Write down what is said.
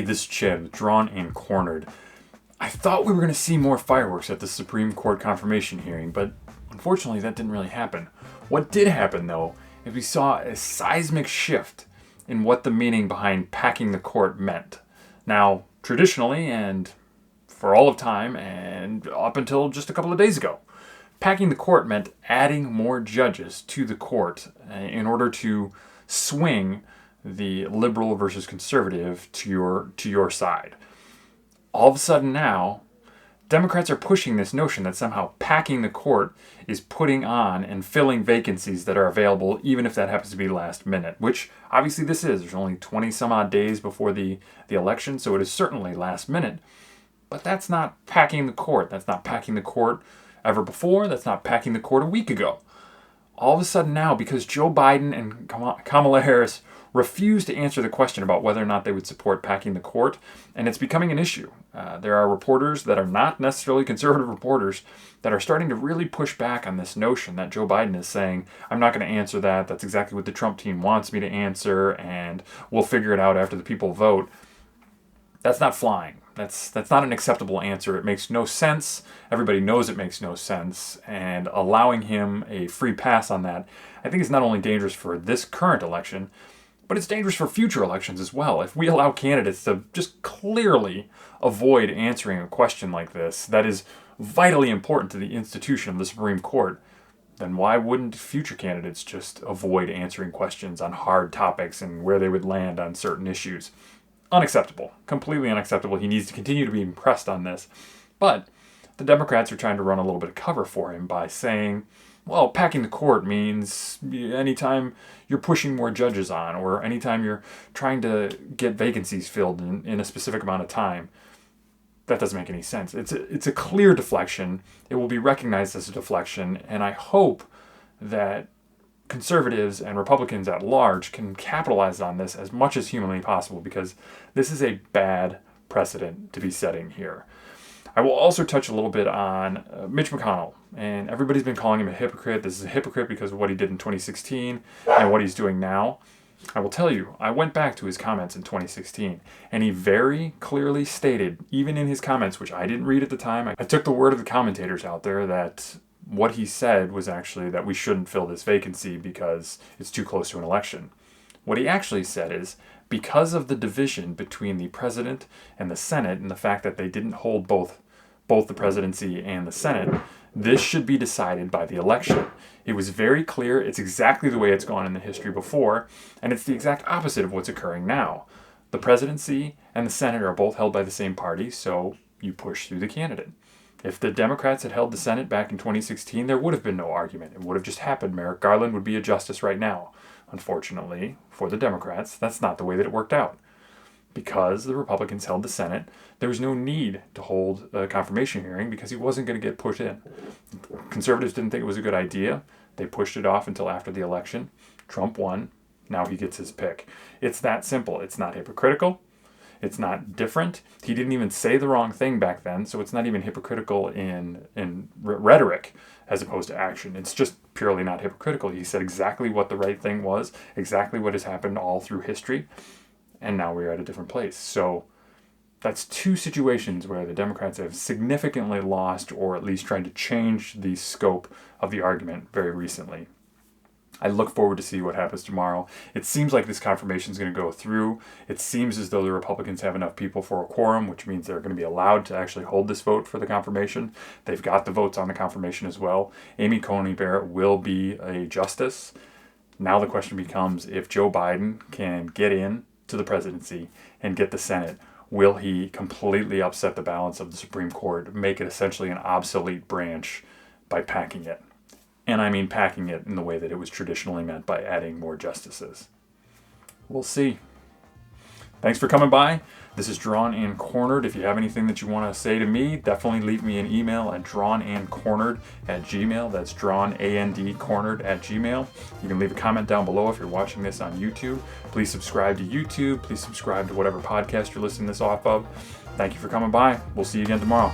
this is Chad with Drawn and Cornered. I thought we were going to see more fireworks at the Supreme Court confirmation hearing, but unfortunately that didn't really happen. What did happen, though, is we saw a seismic shift in what the meaning behind packing the court meant. Now, traditionally, and for all of time, and up until just a couple of days ago, packing the court meant adding more judges to the court in order to swing the liberal versus conservative to your side. All of a sudden now, Democrats are pushing this notion that somehow packing the court is putting on and filling vacancies that are available, even if that happens to be last minute, which obviously this is. There's only 20 some odd days before the election, so it is certainly last minute. But that's not packing the court. That's not packing the court ever before. That's not packing the court a week ago. All of a sudden now, because Joe Biden and Kamala Harris refused to answer the question about whether or not they would support packing the court, and it's becoming an issue. There are reporters that are not necessarily conservative reporters that are starting to really push back on this notion that Joe Biden is saying, I'm not going to answer that. That's exactly what the Trump team wants me to answer, and we'll figure it out after the people vote. That's not flying. That's not an acceptable answer. It makes no sense. Everybody knows it makes no sense. And allowing him a free pass on that, I think is not only dangerous for this current election, but it's dangerous for future elections as well. If we allow candidates to just clearly avoid answering a question like this that is vitally important to the institution of the Supreme Court, then why wouldn't future candidates just avoid answering questions on hard topics and where they would land on certain issues? Unacceptable. Completely unacceptable. He needs to continue to be pressed on this. But the Democrats are trying to run a little bit of cover for him by saying, well, packing the court means anytime you're pushing more judges on or anytime you're trying to get vacancies filled in a specific amount of time. That doesn't make any sense. It's a clear deflection. It will be recognized as a deflection, and I hope that conservatives and Republicans at large can capitalize on this as much as humanly possible, because this is a bad precedent to be setting here. I will also touch a little bit on Mitch McConnell, and everybody's been calling him a hypocrite. This is a hypocrite because of what he did in 2016 and what he's doing now. I will tell you, I went back to his comments in 2016, and he very clearly stated, even in his comments, which I didn't read at the time, I took the word of the commentators out there that what he said was actually that we shouldn't fill this vacancy because it's too close to an election. What he actually said is, because of the division between the president and the Senate and the fact that they didn't hold both the presidency and the Senate, this should be decided by the election. It was very clear. It's exactly the way it's gone in the history before, and it's the exact opposite of what's occurring now. The presidency and the Senate are both held by the same party, so you push through the candidate. If the Democrats had held the Senate back in 2016, there would have been no argument. It would have just happened. Merrick Garland would be a justice right now. Unfortunately, for the Democrats, that's not the way that it worked out. Because the Republicans held the Senate, there was no need to hold a confirmation hearing because he wasn't going to get pushed in. Conservatives didn't think it was a good idea. They pushed it off until after the election. Trump won. Now he gets his pick. It's that simple. It's not hypocritical. It's not different. He didn't even say the wrong thing back then, so it's not even hypocritical in rhetoric as opposed to action. It's just purely not hypocritical. He said exactly what the right thing was, exactly what has happened all through history, and now we're at a different place. So that's two situations where the Democrats have significantly lost, or at least tried to change the scope of the argument very recently. I look forward to see what happens tomorrow. It seems like this confirmation is going to go through. It seems as though the Republicans have enough people for a quorum, which means they're going to be allowed to actually hold this vote for the confirmation. They've got the votes on the confirmation as well. Amy Coney Barrett will be a justice. Now the question becomes, if Joe Biden can get in to the presidency and get the Senate, will he completely upset the balance of the Supreme Court, make it essentially an obsolete branch by packing it? And I mean packing it in the way that it was traditionally meant, by adding more justices. We'll see. Thanks for coming by. This is Drawn and Cornered. If you have anything that you want to say to me, definitely leave me an email at drawnandcornered@gmail.com. That's drawnandcornered@gmail.com. You can leave a comment down below if you're watching this on YouTube. Please subscribe to YouTube. Please subscribe to whatever podcast you're listening to this off of. Thank you for coming by. We'll see you again tomorrow.